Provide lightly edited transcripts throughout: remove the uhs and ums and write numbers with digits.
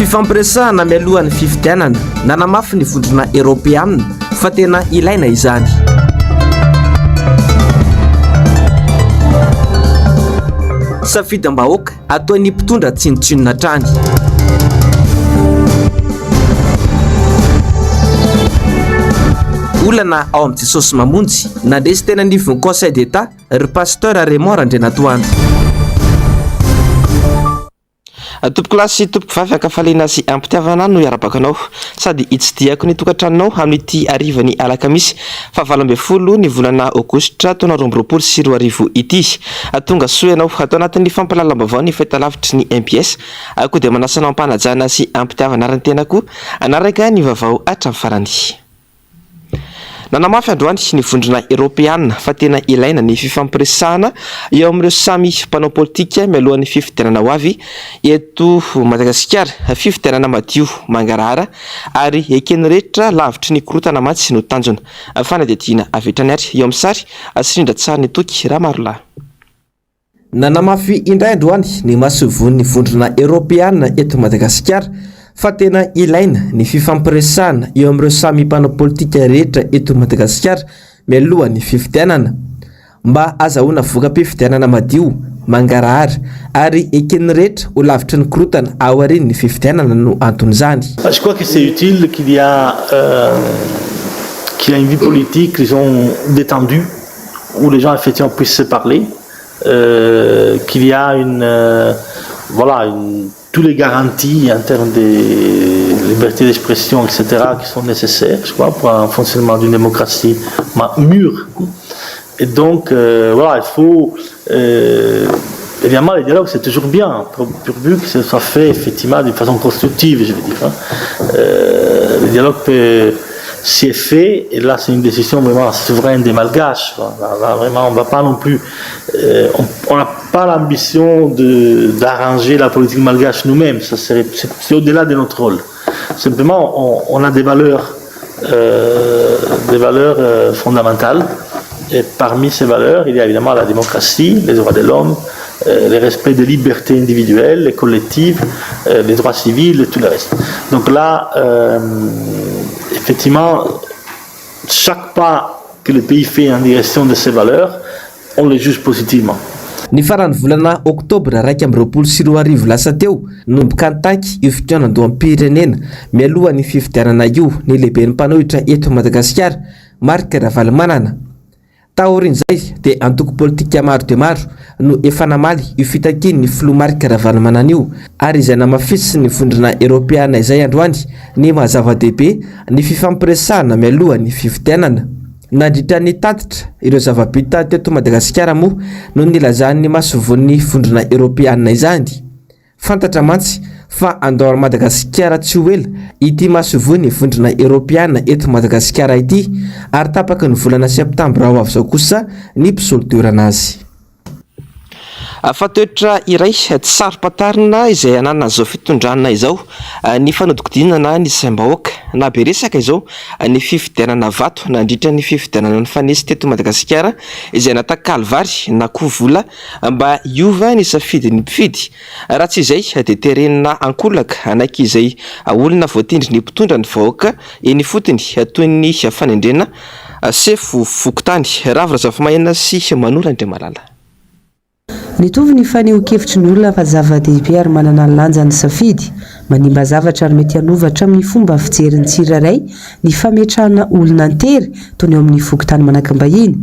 Fifampiresahana mialohan'ny fifidianana nanamafy ny vondrona Eoropeanina fa tena ilaina izany. Safidim-bahoaka ataon'ny mpitondra tsinotsinona trany. Olana ao amin'ny Jesosy Mamonjy nandresy tena nivon'ny Conseil d'État ry pasteur Raymond Randrianatoandro. Tompoko lahy sy tompoko vavy ankafaliana sy ampitiavana no iarabakanao sady hitsidiako ny tokantranonao amin'ity arivany alakamisy fa 20 ny volana aogositra taona 2024 ity. Tonga soa ianao atao anatin'ny fampalalam-baovao ny fahitalavitry ny MPS koa dia manasanao ampanajana sy ampitiavana aran-tenako anaraka ny vaovao hatramin'ny farany. Nanamafy androany ny vondrona Eoropeanina fa tena ilaina ny fifampiresahana eo amin'ireo samy mpanao politika mialohan'ny fifidianana ho avy eto Madagasikara, fifidianana madio mangarahara ary ekeny rehetra lavitry ny korotana matsy no tanjona. Fanadihadiana avetrany ary eo amin'ny sary Sirindra Tsara ny Toky Ramarola. Nanamafy indray androany ny masovon'ny vondrona Eoropeanina eto Madagasikara fa tena ilaina ny fifampiresahana eo amin'ireo samy mpanao politika rehetra eto Madagasikara mialohan'ny fifidianana mba azahoana voka-pifidianana madio mangarahara ary ekeny rehetra ho lavitry ny korotana ao aorian'ny fifidianana no anton'izany. Je crois que c'est utile qu'il y a une vie politique, disons, détendue, où les gens effectivement puissent se parler, qu'il y a tous les garanties en termes de liberté d'expression, etc., qui sont nécessaires, je crois, pour un fonctionnement d'une démocratie mûre. Et donc, il faut... évidemment, les dialogues, c'est toujours bien, pourvu que ce soit fait, effectivement, d'une façon constructive, je veux dire. Le dialogue peut... Si est fait, et là c'est une décision vraiment souveraine des Malgaches. Là, vraiment, on va pas non plus, on n'a pas l'ambition d'arranger la politique malgache nous-mêmes. C'est au-delà de notre rôle. Simplement, on a des valeurs fondamentales. Et parmi ces valeurs, il y a évidemment la démocratie, les droits de l'homme, le respect des libertés individuelles, les collectives, les droits civils et tout le reste. Donc là, effectivement, chaque pas que le pays fait en direction de ces valeurs, on les juge positivement. Ny farany volana Oktobra 2024 lasa teo nomboka nitaky io fitiavan-doham-pirenena mialohan'ny fifidianana io ny lehiben'ny mpanohitra eto Madagasikara Marc Ravalomanana. Taorin'izay dia antoko politika maro dia maro no efa namaly io fitakian'ny filoha Marc Ravalomanana io ary izay namafisy ny vondrona Eoropeanina izay androany ny mahazava-dehibe ny fifampiresahana mialohan'ny fifidianana. Nandritra ny tatitra ireo zava-bita teto Madagasikara moa no nilazan'ny masovon'ny vondrona Eoropeanina izany. Fantatra mantsy fa andao Madagasikara tsy ho ela ity masovon'ny vondrona Eoropeanina eto Madagasikara ity ary tapaka ny volana Septambra ho avy izao kosa ny mpisolo-toerana azy. Fatoetra iray tsy sarom-patarina izay anana izao fitondranana izao ny fanodikodinana ny saim-bahoaka na be resaka izao ny fifidianana vato nandritra ny fifidianana ny fanesy teto Madagasikara izay nata kalvary na koa vola mba hiova ny safidin'ny mpifidy. Raha tsy izay dia terenina ankolaka anaiky izay olona voatindry ny mpitondra ny vahoaka eny fotony toy ny fanendrena sefo fokotany ravira zava-mahena sy manora ndre malala. Nitovy ny faneho-kevitry ny olona fa zava-dehibe ary manana lanja ny safidy manimba zavatra ary mety hanovatra amin'ny fomba fijery ny tsirairay ny fametrahana olona antery toy eo amin'ny fokotany manakam-bahiny.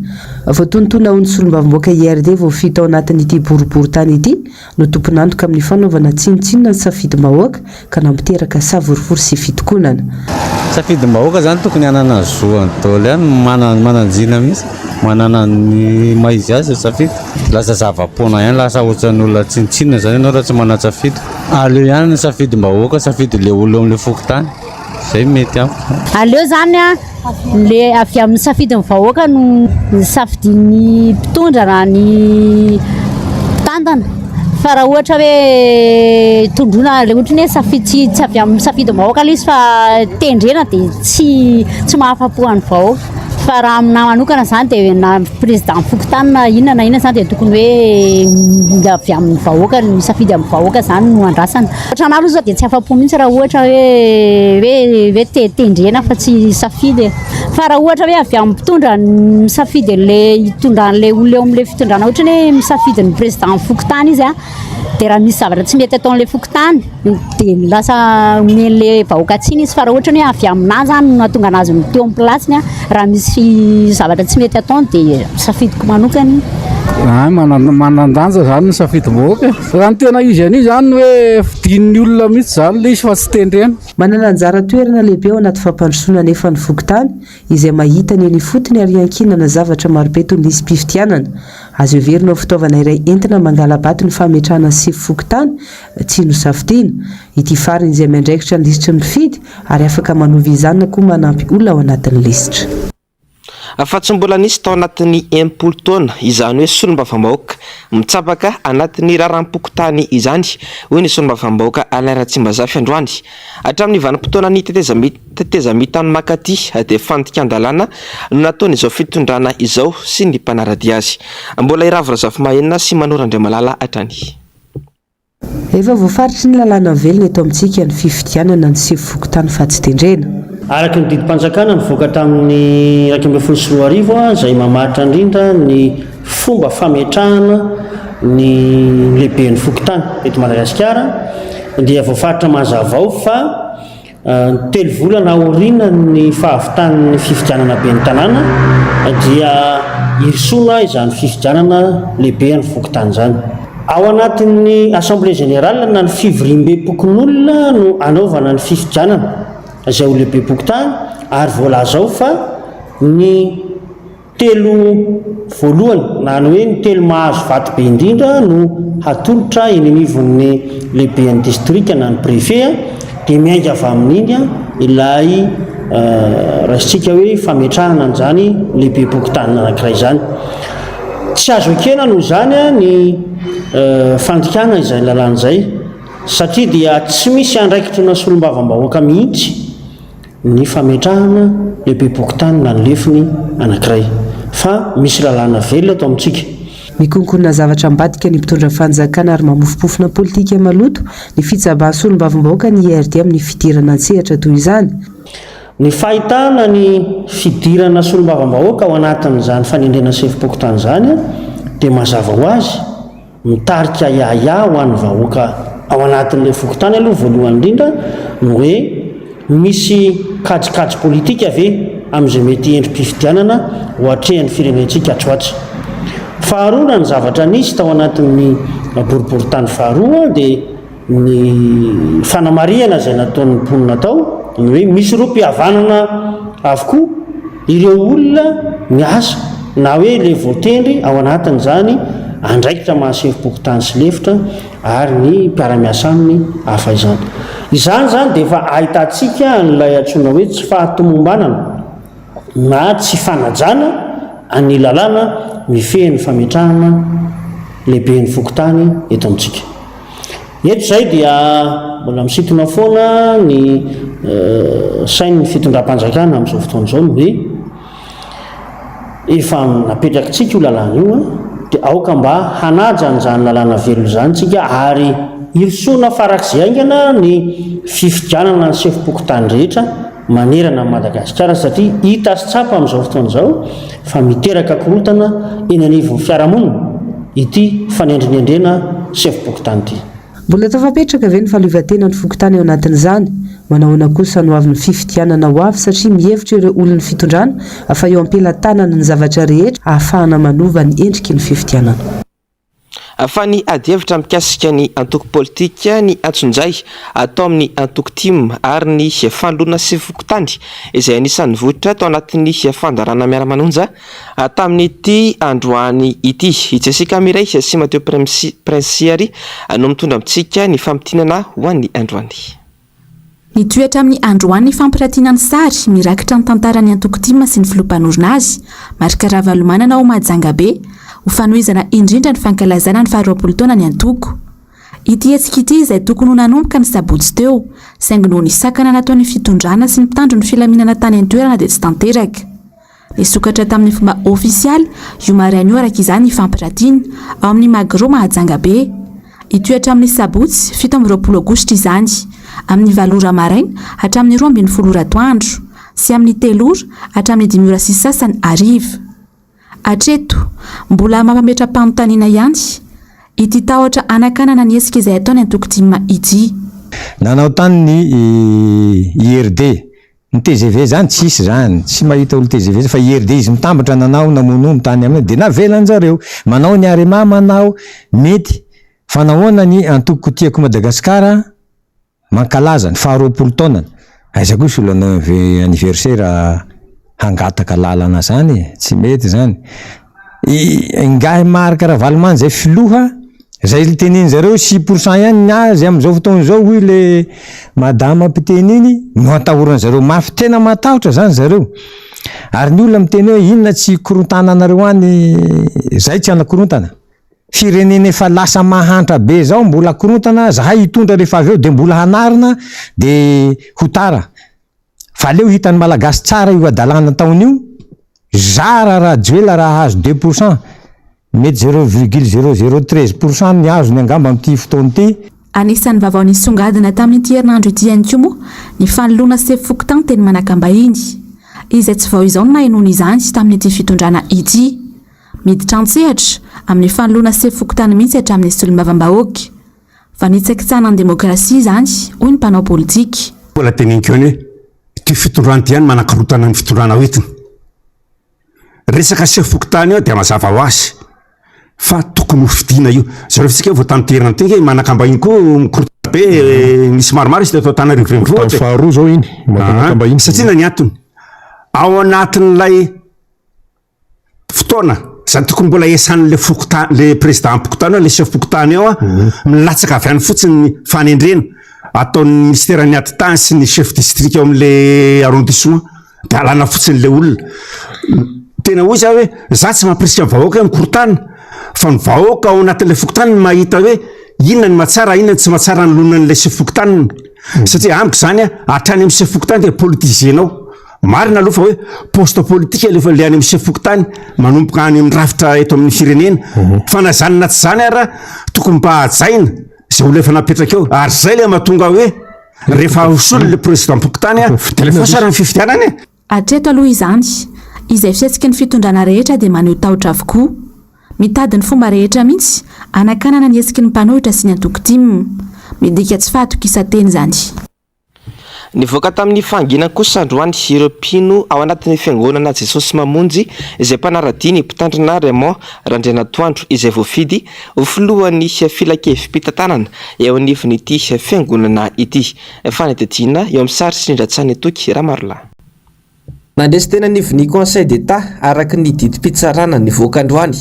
Voatontona ho ny solombavam-boaka IRD vao fito ao anatin'ity boribory-tany ity no tompon'antoka amin'ny fanaovana tsinotsinona ny safidy-bahoaka ka nampiteraka savorivory sy fitokonana. Safidy-bahoaka zany tokony hanana ny zoany daholo ihany mananjina mihitsy manana ny maizy azy safidy lasa zava-pona ihany lasa ohatran'olona tsinotsinona zany ianao raha tsy mana-tsafidy. Aleo ihany ny safidy-bahoaka safidy le olo amin'ny fokotany zay mety amiko. Aleo zany le avy amin'ny safidy-bahoaka no safidin'ny mpitondra na ny mpitantana fa raha ohatra hoe tondrona le ohatra hoe safidy tsy avy amin'ny safidy-bahoaka izy fa tendrena dia tsy mahafapo an'ny vahoaka. fa raha amina manokana zany dia na président fokontany na inona zany dia tokony hoe avy amin'ny vahoaka misafidy amin'ny vahoaka zany no andrasana. Ohatra an'alo zao dia tsy afa-po mihitsy raha ohatra hoe tendrena fa tsy safidy. Fa raha ohatra hoe avy amin'ny mpitondra misafidy le hitondran'le olona eo amin'le fitondrana ohatra hoe misafidy ny président fokontany izy dia raha misy zavatra tsy mety ataon'le fokontany dia lasa omen'le vahoaka tsy iny izy. Fa raha ohatra hoe avy aminazy zany no nahatonga anazy teo amin'ny plasiny raha misy zavatra tsy mety ataony dia safidiko manokany. Manandanja zany ny safidim-bahoaka. Raha ny tena izy any zany hoe fidin'ny olona mihitsy zany le izy fa tsy tendrena. Manana anjara toerana lehibe ao anaty fampandrosoana nefa ny fokontany izay mahita ny fotony ary ankinana zavatra marobe toy ny isym-pifidianana. Azo heverina ho fitaovana iray entina mangala-bato ny fametrahana sivy fokontany tsy nosafidiana. Ity farany izay mandraikitra ny lisitry mifidy ary afaka manovy izany na koa manampy olona ao anatin'ny lisitra. Fa tsy mbola nisy tao anatin'ny 1 taona izany hoe solombavambahoaka mitsapaka anatin'ny raharam-pokotany izany hoy ny solombavambahoaka Alain Ratsimbazafi androany. Hatramin'ny vanim-potoana ny tetezamitan'ny makaty dia fandikan-dalàna no nataon'izao fitondrana izao sy ny mpanarady azy. Mbola iravy Razafy Mahenina sy Manora Andriamalala hatrany. Efa voafaritry ny lalàna velona eto amintsika ny fifidianana ny sivy fokontany fa tsy tendrena. Araky ny didim-panjakana nivoaka tamin'ny 2024 izay mamaritra indrindra ny fomba fametrahana ny lehiben'ny fokontany eto Madagasikara dia voafaritra mazava ao fa 3 volana aoriana ny fahavitan'ny fifidianana ben'ny tanàna dia irisoana izany fifidianana lehiben'ny fokontany zany. Ao anatin'ny assemblée générale na ny fivoriam-be-pokon'olona no anaovana ny fifidianana izay ho lehibe fokontany ary voalaza ao fa ny 3 voalohany na hoe ny 3 mahazo vaty be indrindra no hatolotra eny anivon'ny lehiben'ny distrika na ny préfet dia miainga avy amin'iny ilay raisitsika hoe fametrahana an'izany lehibe fokontany anankiray zany. Tsy azo ekena noho zany ny fandikana izay lalàna izay satria dia tsy misy andraikitra na solombavambahoaka mihitsy ny fametrahana lehibe fokontany na ny lefiny anankiray fa misy lalàna velona atao amintsika. Mikonkona zavatra ambadika ny mpitondra fanjakana ary mamofopofona politika maloto ny fitsabaha solombavambahoaka ny IRD amin'ny fidirana an-tsehatra toy izany. Ny fahitana ny fidirana solombavambahoaka ao anatin'izany fanendrena sivy-pokotany zany dia mazava ho azy mitarika yaya ho an'ny vahoaka ao anatin'ilay fokontany aloha voalohany indrindra no hoe misy kajikajy politika ve amin'izay mety endrim-pifidianana ho atrehan'ny firenentsika atroatra. Faharoa ny zavatra nisy tao anatin'ny boriboritany faharoa dia ny fanamariana izay nataon'ny mponina tao ny hoe misy roa mpihavanana avokoa ireo olona miasa na hoe le voatendry ao anatin'izany andraikitra mahasevim-pokotany sy lefitra ary ny mpiara-miasa aminy hafa izany. Izany zany dia efa ahitantsika n'ilay antsoina hoe tsy fahatomombanana na tsy fanajana any lalàna mifehy ny fametrahana lehiben'ny fokotany eto amintsika. Eto izay dia mbola misintona foana ny sain'ny fitondram-panjakana amin'izao fotoana izao hoe efa napetrakintsika io lalàna io dia aoka mba hanaja an'izany lalàna velona izany tsika ary irisoana farak'izay aingana ny fifidianana ny sefim-pokotany rehetra manerana Madagasikara satria hita sy tsapa amin'izao fotoana izao fa miteraka korotana eny anivon'ny fiarahamonina ity fanendrinendrena sefim-pokotany ity. Mbola tafapetraka ve ny fahaleovantena ny fokontany ao anatin'izany? Manahoana kosa no avy ny fifidianana ho avy satria mihevitra ireo olona fitondrana afa eo am-pelantanana ny zavatra rehetra ahafahana manova ny endriky ny fifidianana. Fa ny adihevitra mikasika ny antoko politika ny antsunjay atao amin'ny antoko tim ary ny fandona sy fokontany izay anisan'ny vohitra tao anatin'ny fandarana miara-manonja tamin'ity androany ity. Itsasika miray sy Mateo Prinsiary no mitondra amintsika ny fampitinana ho an'ny androany. Nitoetra amin'ny androany fampiratiana ny sary mirakitra ny tantarany antoko tim sy ny filompanorina azy marika ravalomanana ao Majangabe ho fanohizana indrindra ny fankalazana ny 20 taona ny antoko. Ity hetsika ity izay tokony ho nanomboka ny sabotsy teo saingy noho ny sakana nataon'ny fitondrana sy ny mitandro ny filaminana tany an-toerana dia tsy tanteraka. nisokatra tamin'ny fomba ofisialy iomaranio araka izany ifampirantiana ao amin'ny magro mahajanga be itoetra amin'ny sabotsy 7 aogositra izany amin'ny 8 maraina hatramin'ny 12 atoandro sy amin'ny 3 hatramin'ny 5 sasany ariva atreto mbola mampametra-panontaniana ihany ity tahotra anakanana ny esika izay ataony antokotima ity nanao tany ny IRD ny TGV zany tsisy zany tsy mahita olo TGV fa IRD izy mitambatra nanao namono tany aminy de navelan zareo manao ny arema manao mety fa nahoana ny antokotiako Madagasikara mankalaza ny 20 taonany aiza koa solana anniversaire hangataka lalana zany tsy mety zany ingahy marika ravalomany zay filoha zay tenin zareo 6% ihany azy am'izao fotoana zao hoy le madama mpiteny iny no atahoran zareo mafy tena matahotra zany zareo ary ny olona miteny hoe inona tsy korontananareo any zay tsy anakorontana firenena efa lasa mahantra be zao mbola korontana zahay hitondra rehefa avy eo de mbola hanarina de hotara fa leo hitany malagasy tsara io adalana taon'io zara raha joela raha azo 2% mety 0,0013% ny azo ny angamba amin'ity fotoana ity anisan'ny vavao nisongadina tamin'ity herinandro ity ihany koa moa ny fanoloana sefokotany teny manakambahiny izay tsy vao izao no nahenony izany tamin'ity fitondrana ity miditra antsehatra amin'ny fanoloana sefokotany mihitsy hatramin'ny solombavam-bahoaka fa nitsakitsana ny demokrasia izany hoy ny mpanao politika mbola tenenikeo ny hoe ty fitondrana ty ihany manakarotana ny fitondrana hoetiny resaka sefokotany io dia mazava ho azy fa tokony ho fidiana io zareo fitsika vao tanterana ty manakambahiny koa mikorotana be misy maromaro izy de atao tana rivorivohatra faharoa zao iny manakambahiny satria na ny antony ao anatin'ilay fotoana zany tokony mbola esan'le fokotany le président pokotany le chef pokotany ao milatsaka avy any fotsiny ny fanendrena ataon'ny ministère ny ati-tany sy ny chef district ao amin'le arrondissement de alana fotsiny le olona tena hoy za hoe za tsy mampirisika vahoaka hoe mikorotana fa ny vahoaka ao anatin'le fokotany mahita hoe inona ny matsara inona tsy matsara ny lonan'le chef pokotany satria amiko zany hatrany amin'ny chef pokotany de politizienao marina aloha fa hoe poste politique lefa le any amin'ny chef pokotany manomboka any amin'ny rafitra eto amin'ny firenena fa na zany na tsy zany ara tokony mba hajaina zay olo efa napetraka eo ary zay le mahatonga hoe rehefa hosolo le président pokotany de lefa sara ny fifidianany atreto aloha izany izay fisetsika ny fitondrana rehetra dia maneho tahotra avokoa mitady ny fomba rehetra mihitsy anakanana ny esiky ny mpanohitra sy ny antokotima midika tsy fahatokisateny zany nivoaka tamin'ny fangina kosa androany ireo mpino ao anatin'ny fiangonana Jesosy Mamonjy izay mpanaradiany mpitandrina Raymond Randrianatoandro izay voafidy ho filohan'ny filakevim-pitantanana eo anivon'ity fiangonana ity fanetetiana eo amin'ny sary Sindrantsany Toky Ramarola nandresy tena nivon'ny conseil d'état araka ny didim-pitsarana nivoaka androany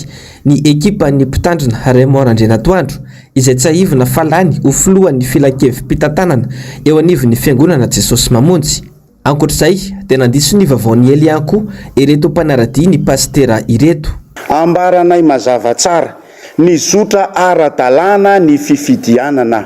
ny ekipa ny mpitandrina Raymond Randrianatoandro izay tsy ahivina falany ho filohan'ny filakevim-pitantanana eo anivon'ny fiangonana Jesosy Mamonjy ankoatr'izay dia nandiso ny vavaony ely ihany koa ireto mpanaradia ny pastera ireto ambaranay mazava tsara ny zotra ara-dalàna ny fifidianana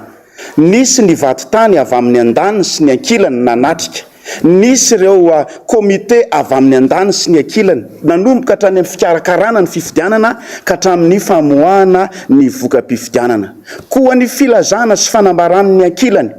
nisy ny vatotany avy amin'ny andaniny sy ny ankilany nanatrika nisy ireo komite avy amin'ny andany sy ny ankilany nanomboka hatrany amin'ny fikarakarana ny fifidianana ka hatramin'ny famoahana ny voka-pifidianana koa ny filazana sy fanambaran'ny ankilany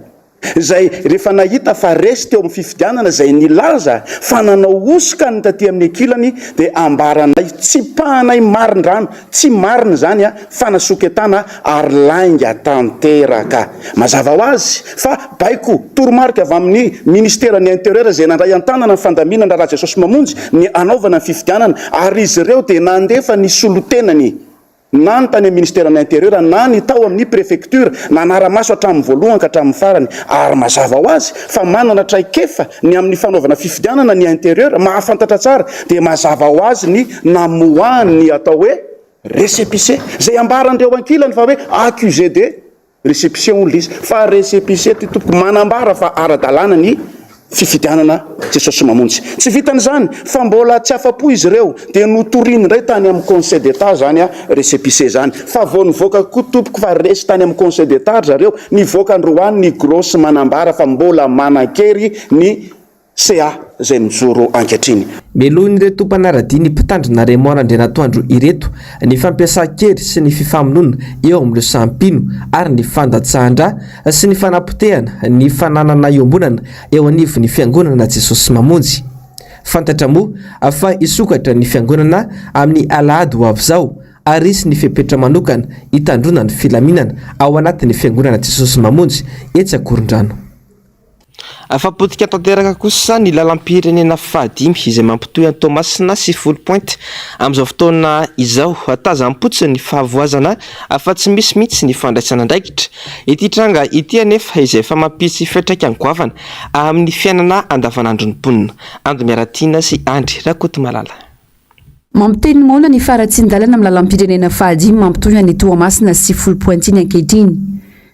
zay rehefa nahita fa resy teo amin'ny fifidianana zay nilaza fa nanao osoka ny taty amin'ny ankilany dia ambaranay tsy pahanay marindrano tsy marina zany fanasoketana ary lainga tanteraka mazava ho azy fa baiko toromarika avy amin'ny ministère ny intérieur zay nandray an-tanana ny fandaminana raha Jesosy Mamonjy ny anaovana ny fifidianana ary izy ireo dia nandefa ny solotenany na ny tany ministère ny intérieur na ny tao amin'ny préfecture nanara-maso hatramin'ny voalohany ka hatramin'ny farany ary mazava ho azy fa manana traikefa ny amin'ny fanaovana fifidianana ny intérieur mahafantatra tsara dia mazava ho azy ny namoahany atao hoe récépissé zay ambarandreo ankilany fa hoe accusé de récépissé olona izy fa récépissé ty tompoko manambara fa ara-dalàna ny fifidianana Jesosy Mamonjy tsy vitan'izany fa mbola tsy afapo izy ireo dia notoriny indray tany amin'ny conseil d'état zany récépissé zany fa vao nivoaka koa tompoko fa resy tany amin'ny conseil d'état zareo nivoaka androany ny grosse manambara fa mbola manakery ny CA zay mijoro ankehitriny. Melohany reto mpanaradiany mpitandrina Raymond Andrianatoandro ireto ny fampiasa-kery sy ny fifamonoana eo amin'ireo sampino ary ny fandatsahana sy ny fanapotehana ny fananana iombonana eo anivon'ny fiangonana Jesosy Mamonjy. Fantatra moa fa isokatra ny fiangonana amin'ny alahady ho avy izao ary isy ny fepetra manokana hitandrona ny filaminana ao anatin'ny fiangonana Jesosy Mamonjy etsy Akorondrano. Afapotika tanteraka kosa ny lalam-pirenena fahadimy izay mampitohy an'i Tomasina sy Full Point amin'izao fotoana izao tazam-potsiny ny fahavoazana fa tsy misy mihitsy ny fandraisana andraikitra. Ity tranga ity anefa izay efa mampisy fetraka goavana amin'ny fiainana andavanandro ny mponina. Ando Miaratiana sy Andry Rakotomalala. Mampiteny moana ny faratsin-dalana amin'ny lalam-pirenena fahadimy mampitohy an'i Tomasina sy Full Point iny ankehitriny.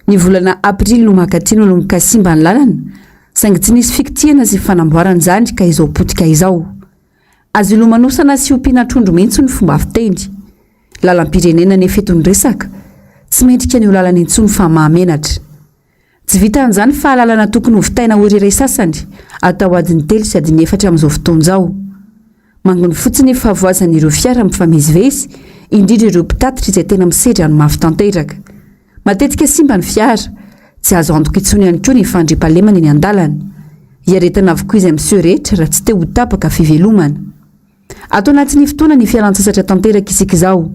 Ny volana Aprily no makatino no mikasimba ny lalana. Saingy tsy nisy fikitiana sy fanamboarana izany ka izao potika izao. Azo ilomanosana sy ompiana trondro mihitsy ny fomba fitendry. Lalam-pirenena nefa eto ny resaka tsy mendrika ny lalana intsony fa mahamenatra. Tsy vita an'izany fa lalana tokony ho vitaina ho iray sasany atao adiny 3 sy adiny 4 amin'izao fotoana izao. Mangony fotsiny ny fahavoazan'ireo fiara mifamezivezy indrindra ireo mpitatitra izay tena misedra no mafy tanteraka. Matetika simba ny fiara. Tsy azo antoka itsony ihany koa ny fandriampahalemana eny an-dalana. Hiaretana avokoa izay miseho rehetra raha tsy te ho tapaka fivelomana. Ato anatin'ny fotoana ny fialan-tsasatra tanteraka isika izao.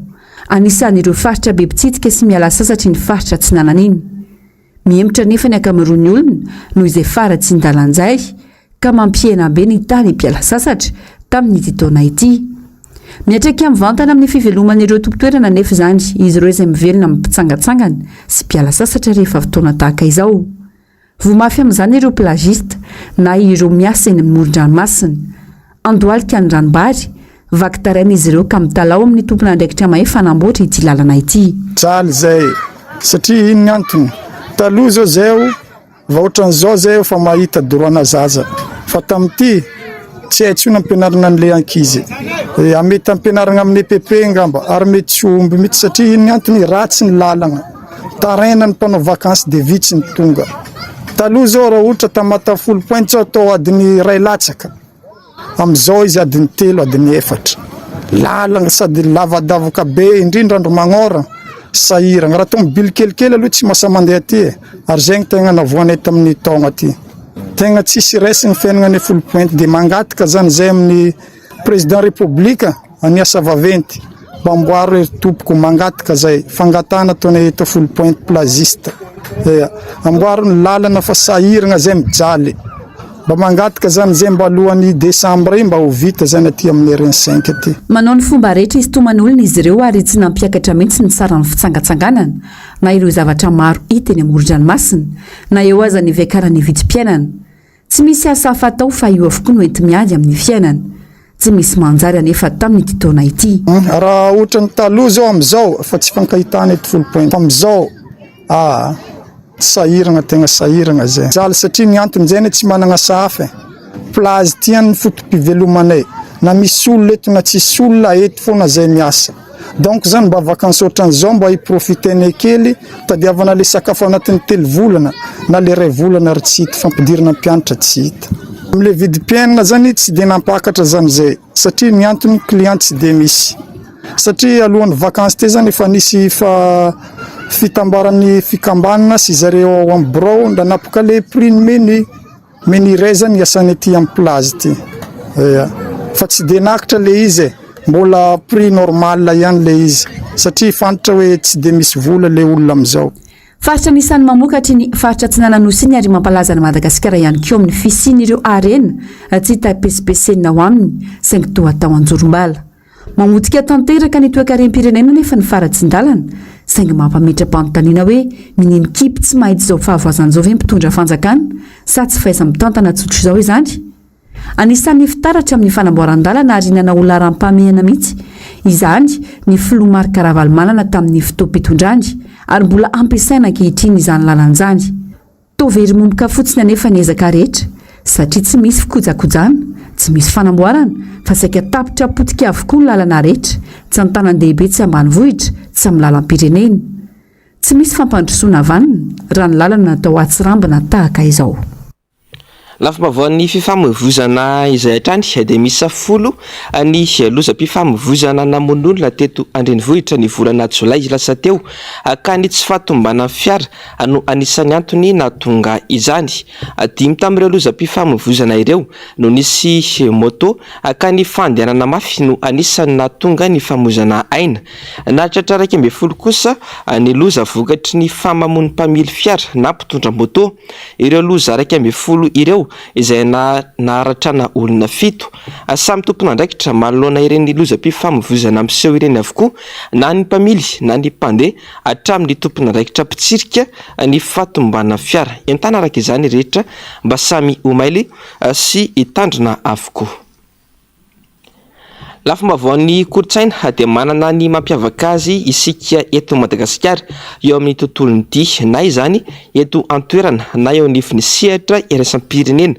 Anisan'ireo faritra be mpitsidika sy miala sasatra ny faritra tsy nanan'iny. Miemotra nefa ny ankamaroan'ny olona noho izay faratsin-dalanjay ka mampihena be ny tany mpiala sasatra tamin'ity taona ity. Miatraiky amin'ny vantana amin'ny fiveloman'ireo tompon-toerana nefa izany izy ireo izay mivelona amin'ny mpitsangatsangana sy mpiala sasatra rehefa fotoana tahaka izao. Vomafy amin'izany ireo plagista na ireo miasa eny amin'ny moron-dranomasina. Andohalika ny ranombary, vaky tarain'izy ireo ka mitalao amin'ny tompona andraikitra mahay fanamboatra ity lalana ity. Jaly zay satria iny antony. Taloha zao zay vahoatran'izao zay fa mahita doroana zaza. Fa tamin'ity tsy haitsy na ampianarana an'ilay ankizy. Mety ampianarana amin'ny EPP ngamba ary mety tsy omby mihitsy satria iny antony ratsy ny lalana. Taraina ny mpanao vakansy de vitsy ny tonga. Taloha zao raha ohatra tamata Full Point zao atao adiny 2 latsaka. Amin'izao izy adiny 3 adiny 4. Lalana sady lavadavoka be indrindra andro magnora sahirana. Raha tomobily kelikely aloha tsy masa mandeha aty ary zegny tegna navoanay tamin'ny taogna aty. Tegna tsisy raisiny fiainana Full Point de mangataka zany zay amin'ny président république aniasa vaventy bamboary tompoko mangataka zay fangatana ataonay eto Full Point plaziste. Amboary ny lalana fa sahirana zay mijaly. Mba mangataka zany zay mba alohan'ny Desambra mba ho vita zany aty amin'ny RN5 aty. Manao ny fomba rehetra izy toman'olona izy ireo ary tsy nampiakatra mihitsy ny tsara ny fitsangatsanganana na ireo zavatra maro hita eny amoron-dranomasina na eo aza ny viakaran'ny vidim-piainana. Tsy misy asa hafa atao fa io avokoa no enti miady amin'ny fiainana. Tsy misy manjary anefa tamin'ity taona ity. Raha ohatra ny taloha zao amin'izao fa tsy fankahitana eto Full Point. Amin'izao sahirana tegna sahirana zay. Jaly satria ny antony zay tsy manana safa. Plazy tiany fotom-pivelomanay. Na misy olona eto na tsisy olona eto foana zay miasa. Donc zany mba vakansy ohatran'izao mba hiprofitenay kely tadiavana le sakafo anatin'ny 3 volana na le 2 volana ary tsy hita fampidirana mpianatra tsy hita. Amile vidim-piainana zany tsy de nampakatra zany zay satria ny antony client tsy de misy. Satria alohan'ny vakansy te zany efa nisy fitambaran'ny fikambanana sy zareo ao amin'ny bureau ndanapaka le prix ny menu ray zany iasany aty amin'ny plazy ty. Fa tsy de nakatra le izy mbola prix normal ihany le izy satria fantatra hoe tsy de misy vola le olona amin'izao. Faritra nisan'ny mamokatra ny faritra tsy nananosiny ary mampalaza ny Madagasikara ihany koa amin'ny fisian'ireo arena tsy tapesipesena ho aminy saingy toa atao anjorom-bala. Mamotika tanteraka ny toe-karem-pirenena nefa ny faratsin-dalana saingy mampametra-panontaniana hoe minino kipy tsy mahitsy izao fahavoazan'izao ve mpitondra fanjakana sa tsy fahaiza-mitantana tsotra izao izany. Anisan'ny fitaratra amin'ny fanamboaran-dalana ary nanao laharam-pahamehana mihitsy izany ny filoha Marc Ravalomanana tamin'ny fotoam-pitondrany ary mbola ampiasaina ankehitriny izany lalan'izany. Toa very momboka fotsiny anefa ny ezaka rehetra satria tsy misy fikojakojana, tsy misy fanamboarana fa saika tapitra potika avokoa ny lalana rehetra, tsy an-tanan-dehibe tsy ambanivohitra, tsy amin'ny lalam-pirenena. Tsy misy fampandrosoana vanina raha ny lalana natao atsirambina tahaka izao. Lafim-baovany fifamoivoizana izay hatrany dia misy 10 ny lozam-pifamoivoizana namon'olona teto Andrenivohitra ny volana Jolay lasa teo ka ny tsy fahatombana fiara no anisan'ny antony nahatonga izany. 5 tamin'ireo lozam-pifamoivoizana ireo no nisy moto ka ny fandehanana mafy no anisan'ny nahatonga ny famoizana aina. Nahatratra 12 kosa ny loza vokatry ny famamony mpamily fiara na mpitondra moto. Ireo loza 12 ireo izay naharatrana olona 7 samy tompon'andraikitra manoloana ireny lozam-pifamoivoizana miseho ireny avokoa na ny mpamily na ny mpandeha hatramin'ny tompon'andraikitra mpitsirika ny fahatombana fiara. Entana araka izany rehetra mba samy omaily sy hitandrina avokoa. Lafim-baovany kolotsaina dia manana ny mampiavaka azy isika eto Madagasikara eo amin'ny tontolon'ity na izany eto an-toerana na eo anivon'ny sehatra iraisam-pirenena.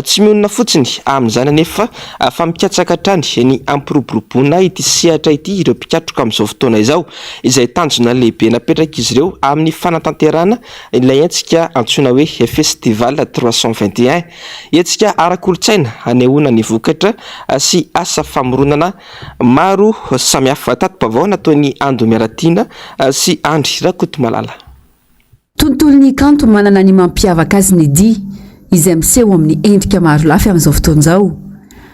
Tsy mionona fotsiny amin'izany anefa fa mikatsaka hatrany ny ampiroboroboana ity sehatra ity ireo mpikatroka amin'izao fotoana izao izay tanjona lehibe napetraka izy ireo amin'ny fanatanterana ilay hetsika antsoina hoe festival 321. Hetsika ara-kolotsaina anehoana ny vokatra sy asa famoronana maro samihafa. Tato-pavao nataon'ny Ando Miaratiana sy Andry Rakotomalala. Tontolon'ny kanto manana ny mampiavaka azy ny dia izay miseho amin'ny endrika maro lafy amin'izao fotoan'izao.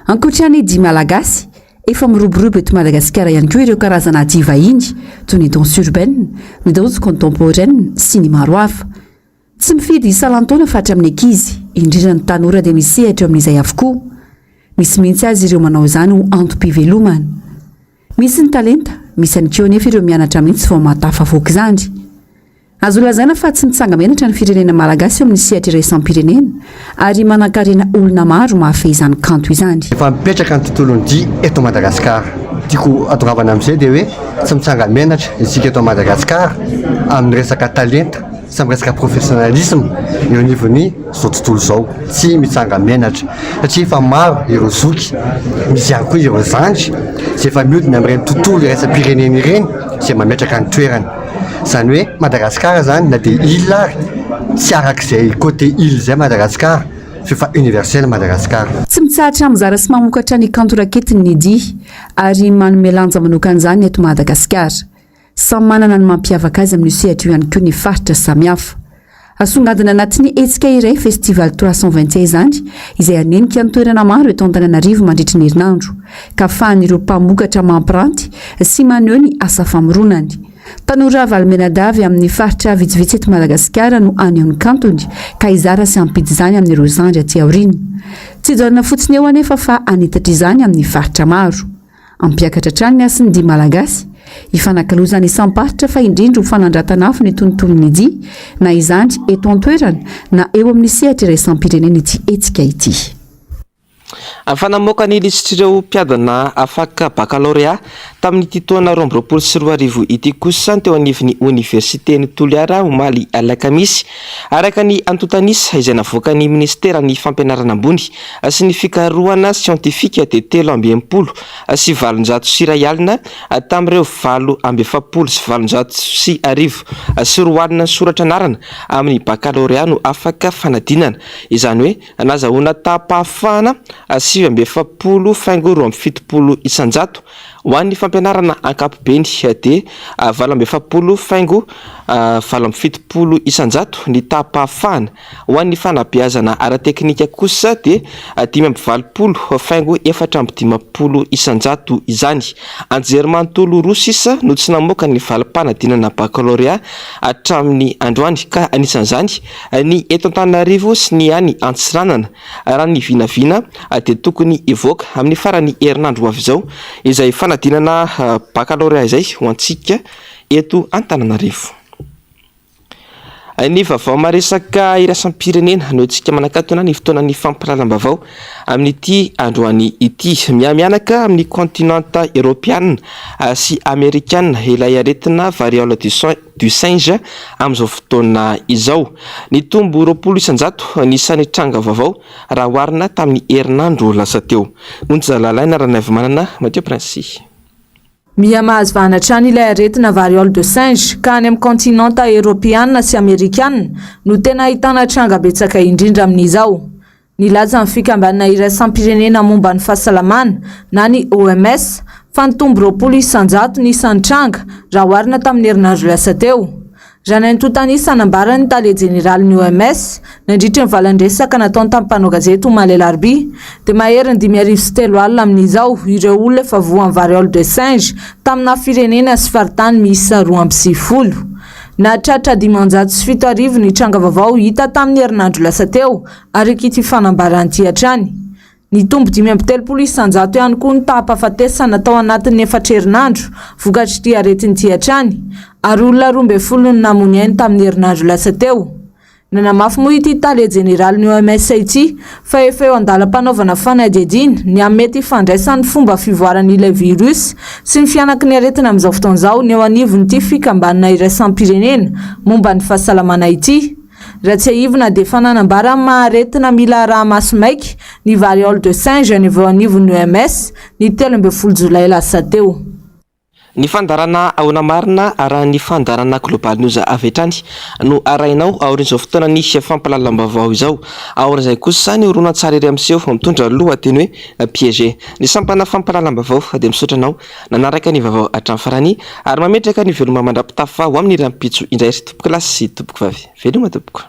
Ankoatrany dia malagasy efa miroborobo eto Madagasikara ihany koa ireo karazana dia vahiny toy ny danse urbaine, ny danse contemporaine sy ny maro hafa. Tsy mifidy isan-taona fa hatramin'ny ankizy, indrindra ny tanora dia misehatra amin'izay avokoa. Misy mihitsy azy ireo manao izany ho antom-pivelomana. Misy ny talenta, misy ihany koa anefa ireo mianatra mihitsy vao mahatafa voaka izany. Azo lazaina fa tsy mitsanga menatra ny firenena malagasy eo amin'ny sehatra iraisam-pirenena ary manan-karena olona maro mahafehy izany kanto izany. Efa mipetraka ny tontolon'ny dia eto Madagasikara. Tiako atongavana amin'izay dia hoe tsy mitsanga menatra isika eto Madagasikara amin'ny resaka talenta sy amin'ny resaka professionnalisme eo anivon'ny izao tontolo izao. Tsy mitsanga menatra satria efa maro ireo zoky, misy ihany koa ireo zandry izay efa mihodina amin'ireny tontolo iraisam-pirenena ireny izay mametraka ny toerany. Izany hoe Madagasikara zany na dia île ary tsy arak'izay côté île izay Madagasikara fa universel Madagasikara. Tsy mitsahatra mizara sy mamokatra ny kanto raketiny ny dia ary manome lanja manokan'izany eto Madagasikara. Samy manana ny mampiavaka azy amin'ny sehatra ihany koa ny faritra samihafa. Asongadina anatin'ny hetsika iray festival 321 izany izay anenika ny toerana maro eto Antananarivo mandritra ny herinandro ka ahafahan'ireo mpamokatra mampiranty sy maneho ny asa famoronany. Tanora Valmenadavy amin'ny faritra vitsivitsy eto Madagasikara no aneho ny kantony ka hizara sy ampidi izany amin'ireo zandry aty aoriana. Tsy hijanona fotsiny eo anefa fa anitatra izany amin'ny faritra maro. Ampiakatra hatrany ny asin'ny dia malagasy ifanakalozany isam-paritra fa indrindra ho fanandratana afo ny tontolon'ny dia na izany eto an-toerana na eo amin'ny sehatra iraisam-pirenena ity hetsika ity. Fanamoaka ny lisitrireo mpiadana afaka baccalauréat tamin'ity taona 2024 ity kosa teo anivon'ny Universitény Toliara omaly alakamisy araka ny antotanisa izay navoaka ny ministera ny fampianarana ambony sy ny fikarohana siantifika dia 370 sy 700 sira alina tamin'ireo 770 sy 700 sy arivo sy roalina soratra anarana amin'ny baccalauréat no afaka fanadinana. Izany hoe nazahoana tapahafahana 770,70 isanjato ho an'ny fampianarana ankapobeny dia 770,70 isanjato ny tapahafahana ho an'ny fanabeazana ara-teknika kosa dia 520,450 isanjato izany. Anjerimanontolo roa sisa no tsy namoaka ny valim-panadinana baccalauréat hatramin'ny androany ka anisan'izany ny eto Antananarivo sy ny any Antsiranana. Raha ny vinavina dia tokony ivoaka amin'ny farany herinandro avy izao izay fanadinana baccalauréat izay ho antsika eto Antananarivo. Ny vaovao maresaka iraisam-pirenena no antsika manakatona ny fotoanan'ny fampiralam-bavao amin'ity androany ity. Miamianaka amin'ny continente européenne sy américaine ilay aretina variole du singe amin'izao fotoana izao. Ny tombo 20 isanjato ny isan'ny tranga vaovao raha oharina tamin'ny herinandro lasa teo. Onjalalaina Ranavy Manana, Mathieu Prince. Miamahazo vanatrany ilay aretina variole de singe ka any amin'ny continente européenne sy américaine no tena ahitana tranga betsaka indrindra amin'izao. Nilaza amin'ny fikambanana iraisam-pirenena momba ny fahasalamana na ny OMS fa nitombo 20 isanjato ny isantranga raha oharina tamin'ny herinandro lasa teo. Raha naintotany sanambarany tale jeneraly ny OMS nandritra ny valandresaka nataony tamin'ny mpanao gazety Omaly Larbi dia mahery ny 5 alina amin'izao ireo olona efa voan'ny variole de singe tamina firenena sy faritany miisa 2.0. Nahatratra 507 ny tranga vaovao hita tamin'ny herinandro lasa teo ary ity fanambarany ity hatrany. Ny tombo 5 isanjato ihany koa ny taham-pahafatesana tao anatin'ny 4 herinandro vokatry ity aretiny ity hatrany ary olona 12 ny namony ainy tamin'ny herinandro lasa teo. Nanamafy moa ity tale jeneraly ny OMS ity fa efa eo andalam-panaovana fanadihadiana ny amety fandraisan'ny fomba fivoaran'ilay virus sy ny fianaky ny aretina amin'izao fotoan'izao ny eo anivon'ity fikambanana iraisam-pirenena momba ny fahasalamana ity. Raha tsy aivina dia efa nanambara maharetina mila raha maso maiky ny variole de singe ny aveo anivon'ny OMS ny 13 Jolay lasa teo. Ny fandarana ahona marina araha ny fandarana global news avy hatrany no arainao aorin'izao fotoana nisy fampalalam-baovao izao. Aorin'izay kosa ny orona tsara ery amin'seho mitondra lohateny hoe piégé. Ny sampana fampalalam-baovao dia misotranao nanaraka ny vaovao hatramin'ny farany ary mametraka ny veloma mandrapitafa ho amin'ny rampitso indray sy tompoko lasy sy tompoko vavy. Veloma tompoko.